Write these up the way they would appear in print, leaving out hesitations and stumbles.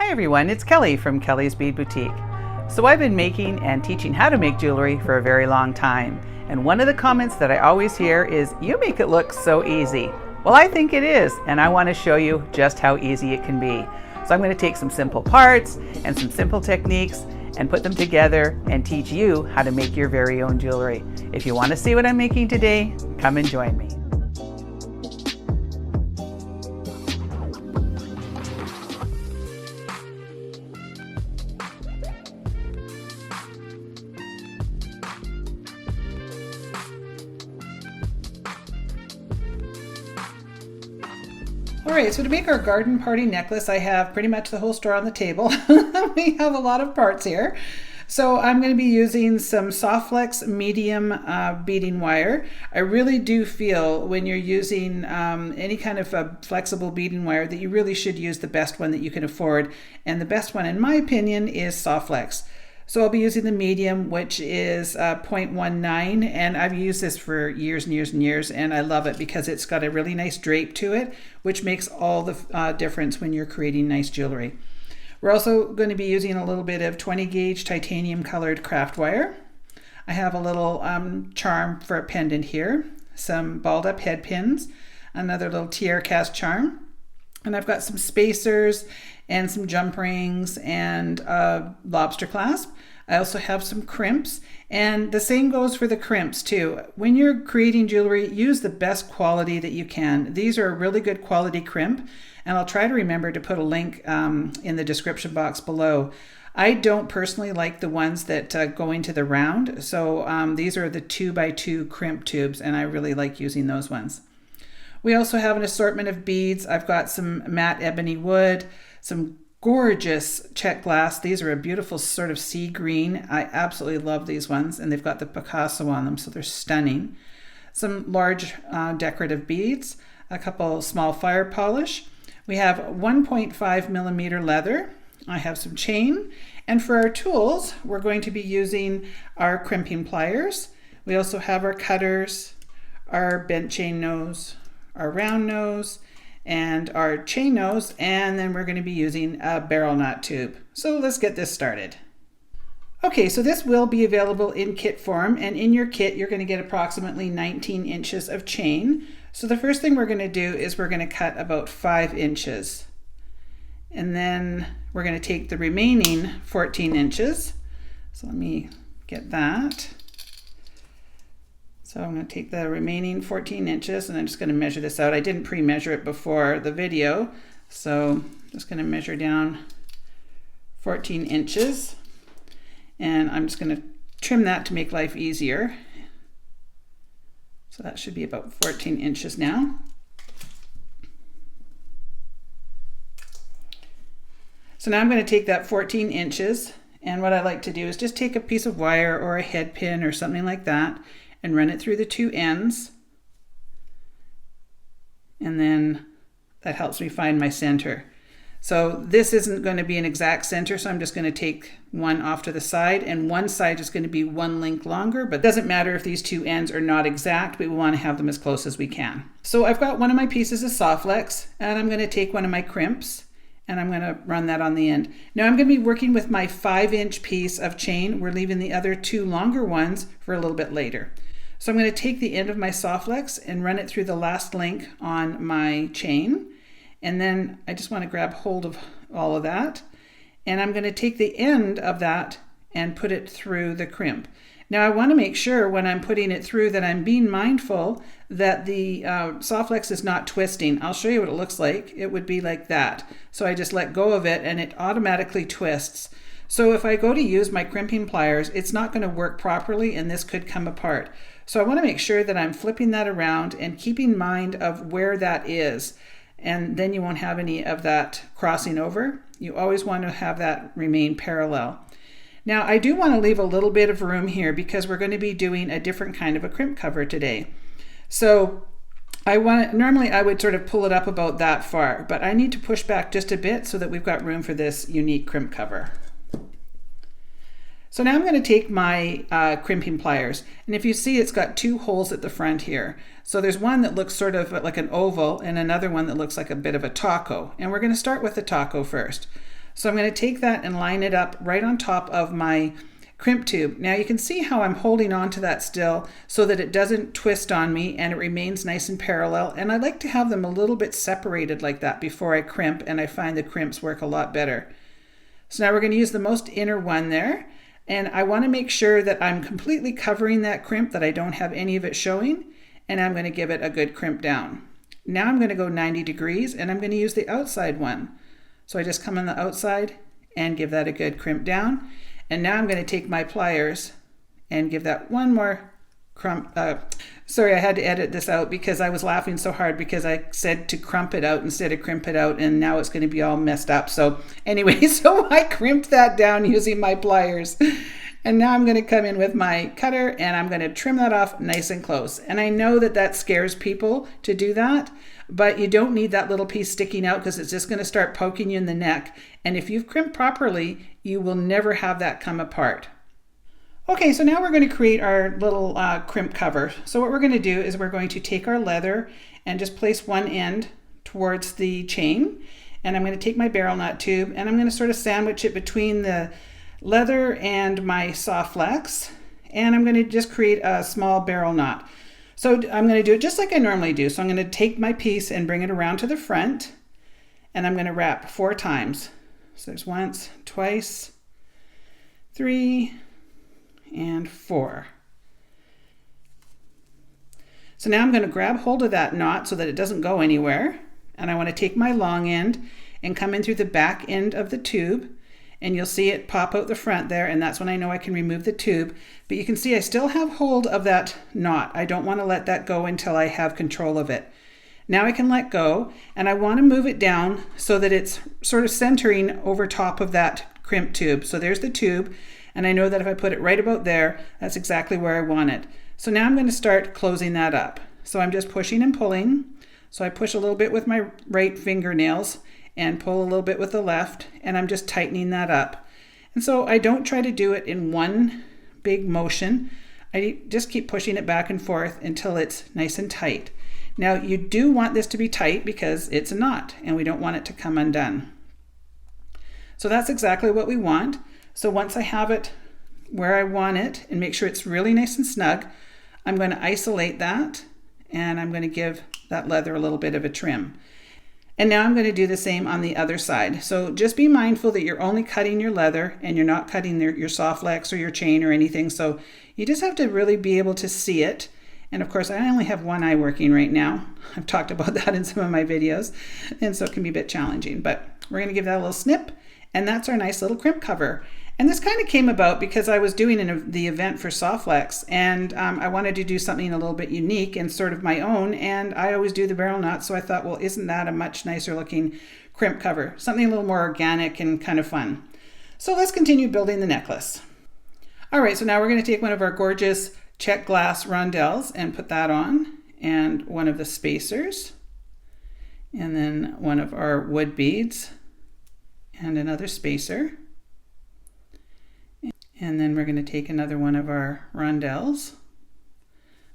Hi everyone, it's Kelly from Kelly's Bead Boutique. So I've been making and teaching how to make jewelry for a very long time. And one of the comments that I always hear is, you make it look so easy. Well, I think it is, and I want to show you just how easy it can be. So I'm going to take some simple parts and some simple techniques and put them together and teach you how to make your very own jewelry. If you want to see what I'm making today, come and join me. Alright, so to make our garden party necklace, I have pretty much the whole store on the table. We have a lot of parts here. So I'm going to be using some soft flex medium beading wire. I really do feel when you're using any kind of flexible beading wire that you really should use the best one that you can afford. And the best one, in my opinion, is soft flex. So I'll be using the medium, which is 0.19, and I've used this for years and years and years, and I love it because it's got a really nice drape to it, which makes all the difference when you're creating nice jewelry. We're also going to be using a little bit of 20 gauge titanium colored craft wire. I have a little charm for a pendant here, some balled up head pins, another little tiara cast charm, and I've got some spacers and some jump rings and lobster clasp. I also have some crimps, and the same goes for the crimps too. When you're creating jewelry, use the best quality that you can. These are a really good quality crimp, and I'll try to remember to put a link in the description box below. I don't personally like the ones that go into the round, so these are the 2x2 crimp tubes, and I really like using those ones. We also have an assortment of beads. I've got some matte ebony wood, some gorgeous check glass. These are a beautiful sort of sea green. I absolutely love these ones, and they've got the Picasso on them, so they're stunning. Some large decorative beads, a couple small fire polish. We have 1.5 millimeter leather. I have some chain, and for our tools, we're going to be using our crimping pliers. We also have our cutters, our bent chain nose, our round nose, and our chain nose, and then we're going to be using a barrel knot tube. So let's get this started. Okay, so this will be available in kit form, and in your kit you're going to get approximately 19 inches of chain. So the first thing we're going to do is we're going to cut about 5 inches, and then we're going to take the remaining 14 inches. So let me get that. So I'm going to take the remaining 14 inches and I'm just going to measure this out. I didn't pre-measure it before the video, so I'm just going to measure down 14 inches, and I'm just going to trim that to make life easier. So that should be about 14 inches now. So now I'm going to take that 14 inches, and what I like to do is just take a piece of wire or a head pin or something like that and run it through the two ends, and then that helps me find my center. So this isn't going to be an exact center, so I'm just going to take one off to the side, and one side is going to be one link longer, but it doesn't matter if these two ends are not exact. We want to have them as close as we can. So I've got one of my pieces of soft flex, and I'm going to take one of my crimps and I'm going to run that on the end. Now I'm going to be working with my 5-inch piece of chain. We're leaving the other two longer ones for a little bit later. So I'm going to take the end of my soft flex and run it through the last link on my chain. And then I just want to grab hold of all of that. And I'm going to take the end of that and put it through the crimp. Now I want to make sure when I'm putting it through that I'm being mindful that the soft flex is not twisting. I'll show you what it looks like. It would be like that. So I just let go of it and it automatically twists. So if I go to use my crimping pliers, it's not going to work properly and this could come apart. So I want to make sure that I'm flipping that around and keeping mind of where that is. And then you won't have any of that crossing over. You always want to have that remain parallel. Now I do want to leave a little bit of room here because we're going to be doing a different kind of a crimp cover today. So normally I would sort of pull it up about that far, but I need to push back just a bit so that we've got room for this unique crimp cover. So now I'm going to take my crimping pliers, and if you see, it's got two holes at the front here. So there's one that looks sort of like an oval and another one that looks like a bit of a taco, and we're going to start with the taco first. So I'm going to take that and line it up right on top of my crimp tube. Now you can see how I'm holding on to that still so that it doesn't twist on me and it remains nice and parallel. And I like to have them a little bit separated like that before I crimp, and I find the crimps work a lot better. So now we're going to use the most inner one there, and I want to make sure that I'm completely covering that crimp, that I don't have any of it showing, and I'm going to give it a good crimp down. Now I'm going to go 90 degrees and I'm going to use the outside one. So I just come on the outside and give that a good crimp down. And now I'm going to take my pliers and give that one more crump. Sorry, I had to edit this out because I was laughing so hard because I said to crump it out instead of crimp it out, and now it's going to be all messed up. So anyway, so I crimped that down using my pliers. And now I'm going to come in with my cutter and I'm going to trim that off nice and close. And I know that that scares people to do that, but you don't need that little piece sticking out because it's just going to start poking you in the neck. And if you've crimped properly, you will never have that come apart. Okay, so now we're going to create our little crimp cover. So what we're going to do is we're going to take our leather and just place one end towards the chain. And I'm going to take my barrel knot tube and I'm going to sort of sandwich it between the leather and my soft flex, and I'm going to just create a small barrel knot. So I'm going to do it just like I normally do. So I'm going to take my piece and bring it around to the front, and I'm going to wrap 4 times. So there's once, twice, 3, and 4. So now I'm going to grab hold of that knot so that it doesn't go anywhere, and I want to take my long end and come in through the back end of the tube. And you'll see it pop out the front there, and that's when I know I can remove the tube. But you can see I still have hold of that knot. I don't want to let that go until I have control of it. Now I can let go, and I want to move it down so that it's sort of centering over top of that crimp tube. So there's the tube, and I know that if I put it right about there, that's exactly where I want it. So now I'm going to start closing that up. So I'm just pushing and pulling. So I push a little bit with my right fingernails and pull a little bit with the left, and I'm just tightening that up. And so I don't try to do it in one big motion. I just keep pushing it back and forth until it's nice and tight. Now you do want this to be tight because it's a knot and we don't want it to come undone. So that's exactly what we want. So once I have it where I want it and make sure it's really nice and snug, I'm going to isolate that and I'm going to give that leather a little bit of a trim. And now I'm going to do the same on the other side. So just be mindful that you're only cutting your leather and you're not cutting your soft flex or your chain or anything. So you just have to really be able to see it. And of course, I only have one eye working right now. I've talked about that in some of my videos, and so it can be a bit challenging. But we're going to give that a little snip, and that's our nice little crimp cover. And this kind of came about because I was doing the event for soft flex, and I wanted to do something a little bit unique and sort of my own, and I always do the barrel knot, so I thought, well, isn't that a much nicer looking crimp cover? Something a little more organic and kind of fun. So let's continue building the necklace. All right, so now we're going to take one of our gorgeous check glass rondelles and put that on, and one of the spacers, and then one of our wood beads, and another spacer. And then we're going to take another one of our rondelles.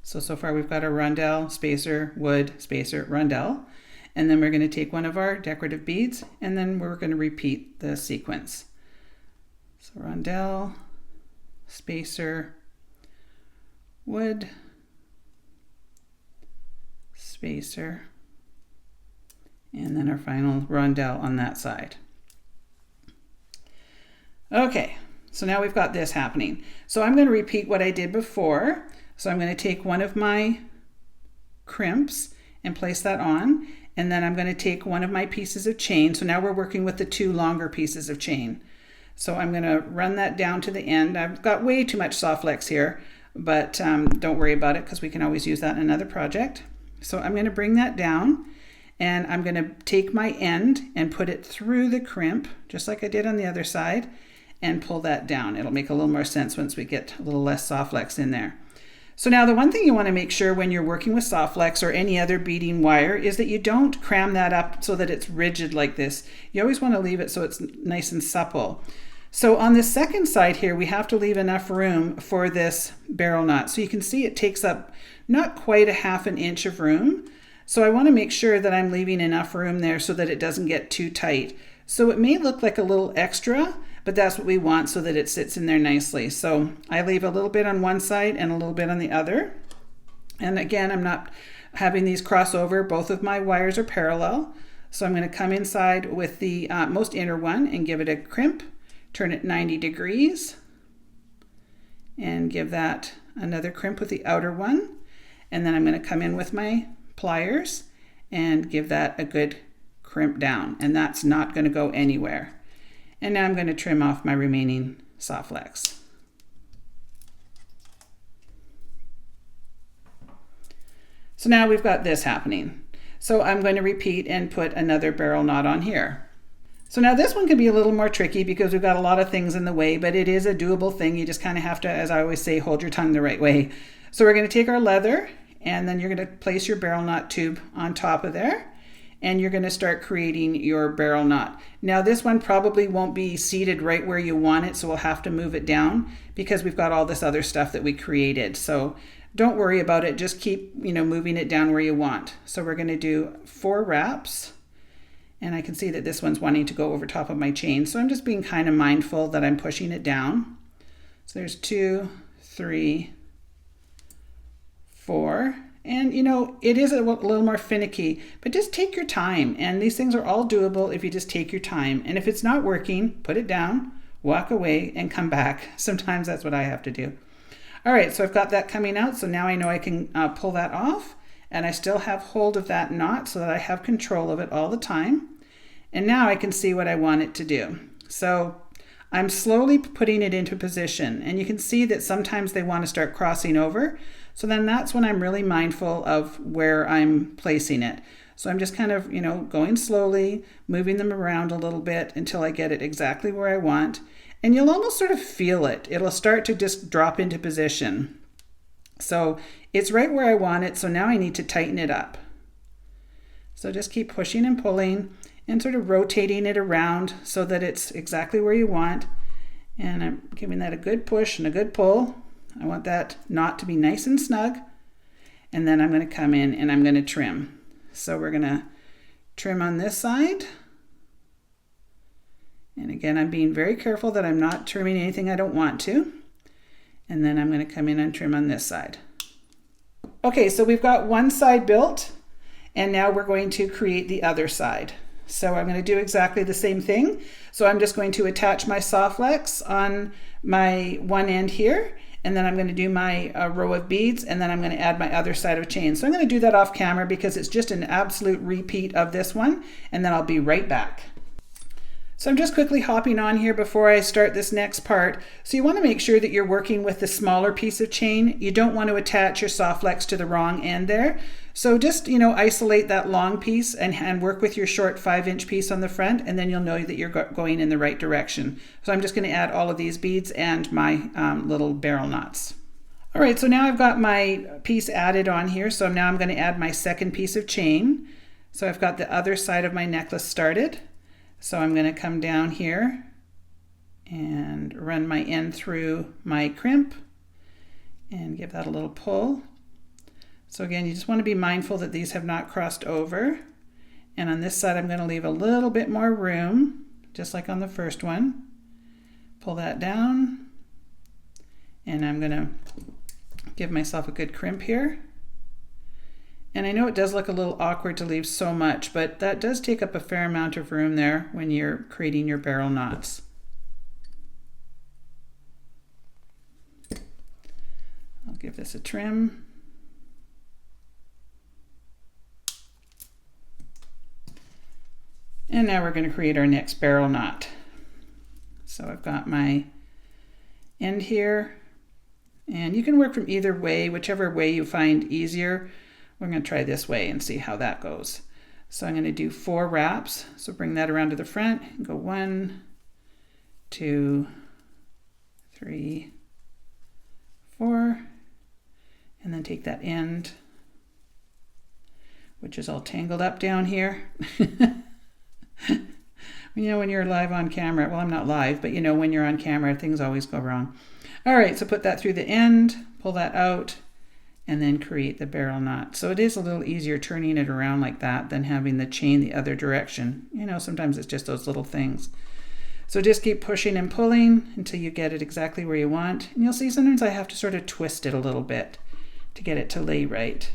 So far we've got our rondelle, spacer, wood, spacer, rondelle. And then we're going to take one of our decorative beads, and then we're going to repeat the sequence. So rondelle, spacer, wood, spacer, and then our final rondelle on that side. Okay. So now we've got this happening. So I'm going to repeat what I did before. So I'm going to take one of my crimps and place that on. And then I'm going to take one of my pieces of chain. So now we're working with the 2 longer pieces of chain. So I'm going to run that down to the end. I've got way too much soft flex here, but don't worry about it because we can always use that in another project. So I'm going to bring that down, and I'm going to take my end and put it through the crimp, just like I did on the other side, and pull that down. It'll make a little more sense once we get a little less soft flex in there. So now the one thing you want to make sure when you're working with soft flex or any other beading wire is that you don't cram that up so that it's rigid like this. You always want to leave it so it's nice and supple. So on the second side here, we have to leave enough room for this barrel knot. So you can see it takes up not quite a half an inch of room. So I want to make sure that I'm leaving enough room there so that it doesn't get too tight. So it may look like a little extra, but that's what we want so that it sits in there nicely. So I leave a little bit on one side and a little bit on the other. And again, I'm not having these cross over. Both of my wires are parallel. So I'm going to come inside with the most inner one and give it a crimp, turn it 90 degrees, and give that another crimp with the outer one. And then I'm going to come in with my pliers and give that a good crimp down. And that's not going to go anywhere. And now I'm going to trim off my remaining soft flex. So now we've got this happening. So I'm going to repeat and put another barrel knot on here. So now this one can be a little more tricky because we've got a lot of things in the way, but it is a doable thing. You just kind of have to, as I always say, hold your tongue the right way. So we're going to take our leather, and then you're going to place your barrel knot tube on top of there, and you're going to start creating your barrel knot. Now this one probably won't be seated right where you want it, so we'll have to move it down because we've got all this other stuff that we created. So don't worry about it, just keep, moving it down where you want. So we're going to do 4 wraps, and I can see that this one's wanting to go over top of my chain, so I'm just being kind of mindful that I'm pushing it down. So there's 2, 3, 4, and it is a little more finicky, but just take your time, and these things are all doable if you just take your time. And if it's not working, put it down, walk away, and come back. Sometimes that's what I have to do. All right, so I've got that coming out, so now I know I can pull that off, and I still have hold of that knot so that I have control of it all the time. And now I can see what I want it to do. So I'm slowly putting it into position, and you can see that sometimes they want to start crossing over. So then that's when I'm really mindful of where I'm placing it. So I'm just kind of, going slowly, moving them around a little bit until I get it exactly where I want. And you'll almost sort of feel it. It'll start to just drop into position. So it's right where I want it. So now I need to tighten it up. So just keep pushing and pulling and sort of rotating it around so that it's exactly where you want. And I'm giving that a good push and a good pull. I want that knot to be nice and snug. And then I'm going to come in and I'm going to trim. So we're going to trim on this side. And again, I'm being very careful that I'm not trimming anything I don't want to. And then I'm going to come in and trim on this side. Okay, so we've got one side built, and now we're going to create the other side. So I'm going to do exactly the same thing. So I'm just going to attach my soft flex on my one end here, and then I'm going to do my row of beads, and then I'm going to add my other side of chain. So I'm going to do that off camera because it's just an absolute repeat of this one, and then I'll be right back. So I'm just quickly hopping on here before I start this next part. So you want to make sure that you're working with the smaller piece of chain. You don't want to attach your soft flex to the wrong end there. So just, isolate that long piece and work with your short 5-inch piece on the front, and then you'll know that you're going in the right direction. So I'm just going to add all of these beads and my little barrel knots. All right, so now I've got my piece added on here. So now I'm going to add my second piece of chain. So I've got the other side of my necklace started. So I'm going to come down here and run my end through my crimp and give that a little pull. So again, you just want to be mindful that these have not crossed over. And on this side, I'm going to leave a little bit more room, just like on the first one. Pull that down, and I'm going to give myself a good crimp here. And I know it does look a little awkward to leave so much, but that does take up a fair amount of room there when you're creating your barrel knots. I'll give this a trim. And now we're going to create our next barrel knot. So I've got my end here, and you can work from either way, whichever way you find easier. We're going to try this way and see how that goes. So I'm going to do 4 wraps. So bring that around to the front and go 1, 2, 3, 4, and then take that end, which is all tangled up down here. When you're live on camera, well, I'm not live, but when you're on camera, things always go wrong. All right, so put that through the end, pull that out, and then create the barrel knot. So it is a little easier turning it around like that than having the chain the other direction. You know, sometimes it's just those little things. So just keep pushing and pulling until you get it exactly where you want. And you'll see sometimes I have to sort of twist it a little bit to get it to lay right.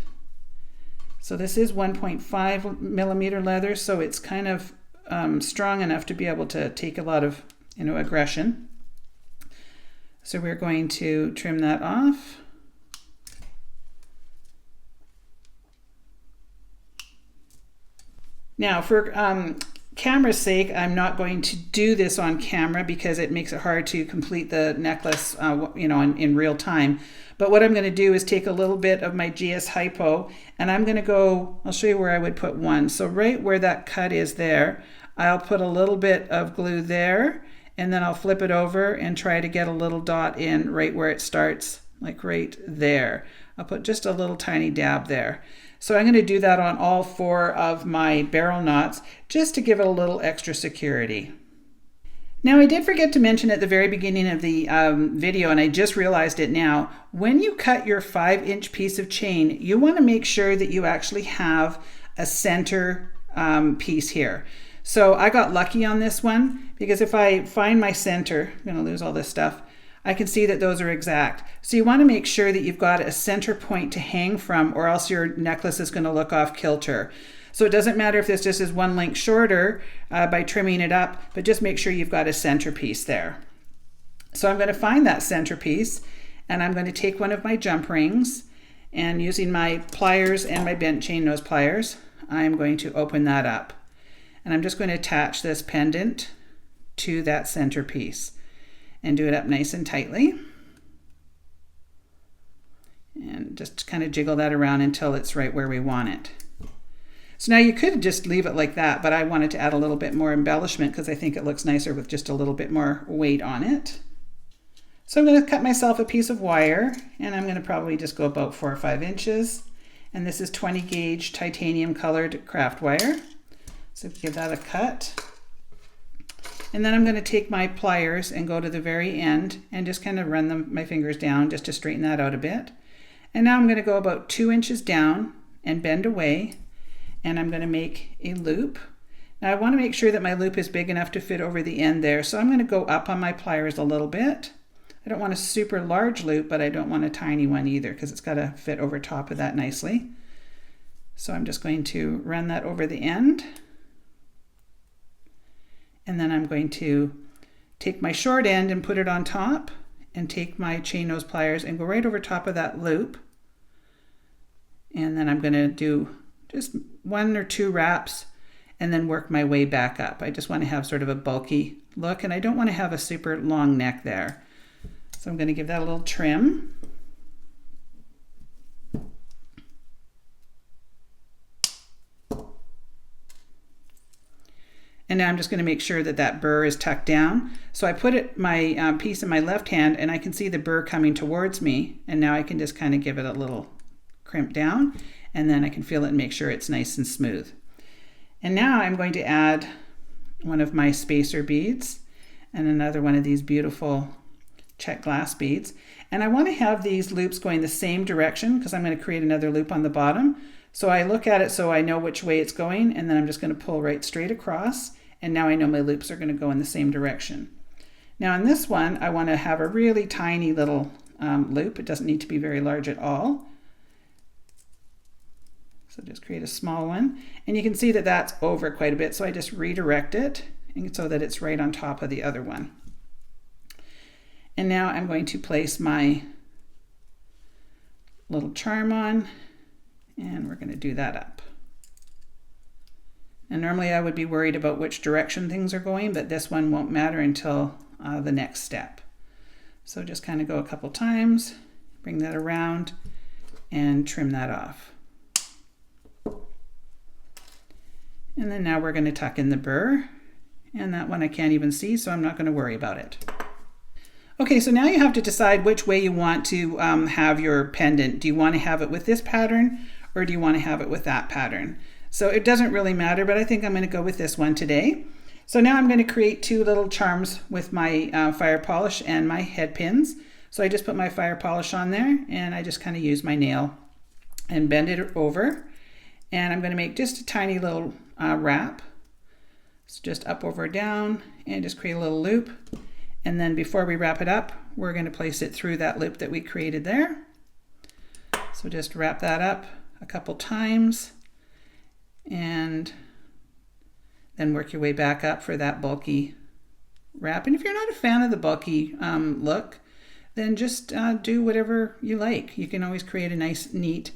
So this is 1.5 millimeter leather, so it's kind of strong enough to be able to take a lot of, you know, aggression. So we're going to trim that off. Now for camera's sake, I'm not going to do this on camera because it makes it hard to complete the necklace you know, in real time. But what I'm going to do is take a little bit of my GS Hypo, and I'm going to go, I'll show you where I would put one. So right where that cut is there, I'll put a little bit of glue there, and then I'll flip it over and try to get a little dot in right where it starts, like right there. I'll put just a little tiny dab there. So I'm going to do that on all 4 of my barrel knots just to give it a little extra security. Now I did forget to mention at the very beginning of the video, and I just realized it now, when you cut your 5-inch piece of chain, you want to make sure that you actually have a center piece here. So I got lucky on this one because if I find my center, I'm going to lose all this stuff, I can see that those are exact. So you want to make sure that you've got a center point to hang from, or else your necklace is going to look off kilter. So it doesn't matter if this just is 1 length shorter by trimming it up, but just make sure you've got a center piece there. So I'm going to find that center piece, and I'm going to take one of my jump rings, and using my pliers and my bent chain nose pliers, I'm going to open that up. And I'm just going to attach this pendant to that center piece and do it up nice and tightly. And just kind of jiggle that around until it's right where we want it. So now you could just leave it like that, but I wanted to add a little bit more embellishment because I think it looks nicer with just a little bit more weight on it. So I'm going to cut myself a piece of wire, and I'm going to probably just go about 4 or 5 inches. And this is 20 gauge titanium colored craft wire. So give that a cut. And then I'm going to take my pliers and go to the very end and just kind of run my fingers down just to straighten that out a bit. And now I'm going to go about 2 inches down and bend away, and I'm going to make a loop. Now I want to make sure that my loop is big enough to fit over the end there, so I'm going to go up on my pliers a little bit. I don't want a super large loop, but I don't want a tiny one either because it's got to fit over top of that nicely. So I'm just going to run that over the end. And then I'm going to take my short end and put it on top, and take my chain nose pliers and go right over top of that loop. And then I'm going to do just 1 or 2 wraps and then work my way back up. I just want to have sort of a bulky look, and I don't want to have a super long neck there. So I'm going to give that a little trim. And now I'm just going to make sure that that burr is tucked down. So I put my piece in my left hand, and I can see the burr coming towards me. And now I can just kind of give it a little crimp down, and then I can feel it and make sure it's nice and smooth. And now I'm going to add one of my spacer beads and another one of these beautiful check glass beads. And I want to have these loops going the same direction because I'm going to create another loop on the bottom. So I look at it so I know which way it's going, and then I'm just going to pull right straight across, and now I know my loops are going to go in the same direction. Now on this one, I want to have a really tiny little loop. It doesn't need to be very large at all. So just create a small one, and you can see that that's over quite a bit, so I just redirect it so that it's right on top of the other one. And now I'm going to place my little charm on, and we're going to do that up. And normally I would be worried about which direction things are going, but this one won't matter until the next step. So just kind of go a couple times, bring that around, and trim that off. And then now we're going to tuck in the burr, and that one I can't even see, so I'm not going to worry about it. Okay, so now you have to decide which way you want to have your pendant. Do you want to have it with this pattern, or do you want to have it with that pattern? So it doesn't really matter, but I think I'm going to go with this one today. So now I'm going to create 2 little charms with my fire polish and my head pins. So I just put my fire polish on there, and I just kind of use my nail and bend it over. And I'm going to make just a tiny little wrap. So just up, over, down, and just create a little loop. And then before we wrap it up, we're going to place it through that loop that we created there. So just wrap that up a couple times and then work your way back up for that bulky wrap. And if you're not a fan of the bulky look, then just do whatever you like. You can always create a nice, neat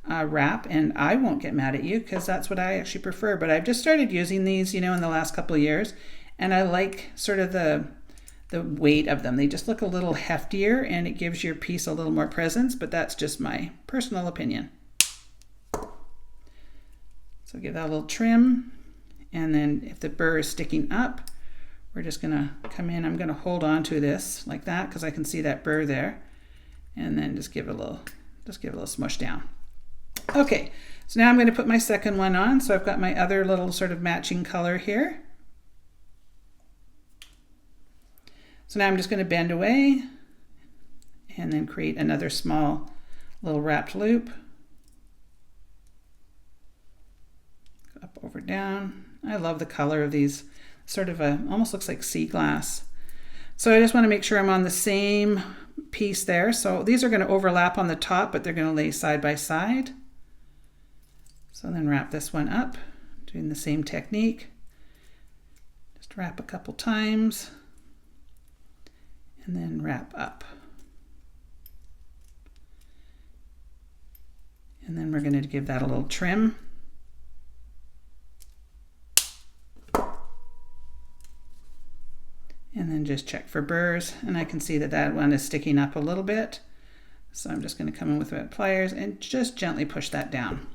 wrap, and I won't get mad at you because that's what I actually prefer. But I've just started using these, in the last couple of years, and I like sort of the weight of them. They just look a little heftier, and it gives your piece a little more presence, but that's just my personal opinion. So give that a little trim, and then if the burr is sticking up, we're just gonna come in. I'm gonna hold on to this like that because I can see that burr there, and then just give it a little smush down. Okay, so now I'm going to put my second one on. So I've got my other little sort of matching color here. So now I'm just going to bend away and then create another small little wrapped loop. Up, over, down. I love the color of these. Sort of almost looks like sea glass. So I just want to make sure I'm on the same piece there. So these are going to overlap on the top, but they're going to lay side by side. So then wrap this one up, doing the same technique. Just wrap a couple times and then wrap up. And then we're going to give that a little trim. And then just check for burrs, and I can see that that one is sticking up a little bit. So I'm just going to come in with my pliers and just gently push that down.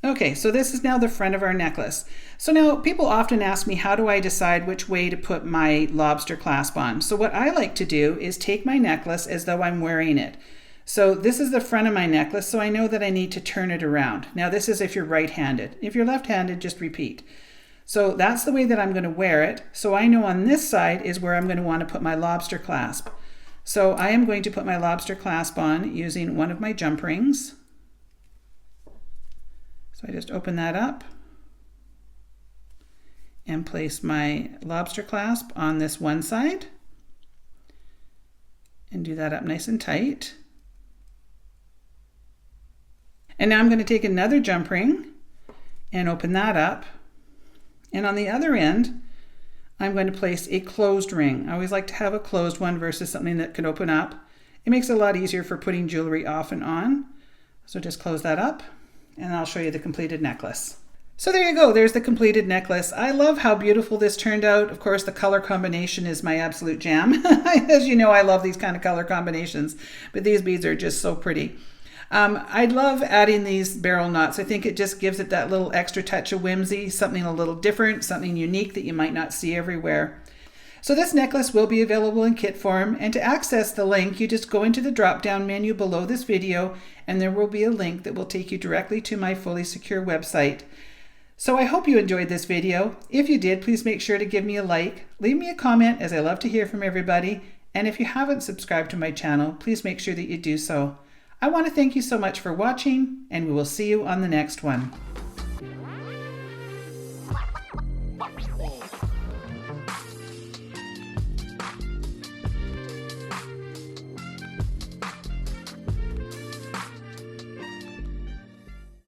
Okay, so this is now the front of our necklace. So now people often ask me, how do I decide which way to put my lobster clasp on? So what I like to do is take my necklace as though I'm wearing it. So this is the front of my necklace, so I know that I need to turn it around. Now this is if you're right-handed. If you're left-handed, just repeat. So that's the way that I'm going to wear it. So I know on this side is where I'm going to want to put my lobster clasp. So I am going to put my lobster clasp on using one of my jump rings. So I just open that up and place my lobster clasp on this one side and do that up nice and tight. And now I'm going to take another jump ring and open that up. And on the other end, I'm going to place a closed ring. I always like to have a closed one versus something that can open up. It makes it a lot easier for putting jewelry off and on. So just close that up, and I'll show you the completed necklace. So there you go, there's the completed necklace. I love how beautiful this turned out. Of course, the color combination is my absolute jam. As you know, I love these kind of color combinations, but these beads are just so pretty. I love adding these barrel knots. I think it just gives it that little extra touch of whimsy, something a little different, something unique that you might not see everywhere. So this necklace will be available in kit form, and to access the link, you just go into the drop-down menu below this video, and there will be a link that will take you directly to my fully secure website. So I hope you enjoyed this video. If you did, please make sure to give me a like, leave me a comment, as I love to hear from everybody, and if you haven't subscribed to my channel, please make sure that you do so. I want to thank you so much for watching, and we will see you on the next one.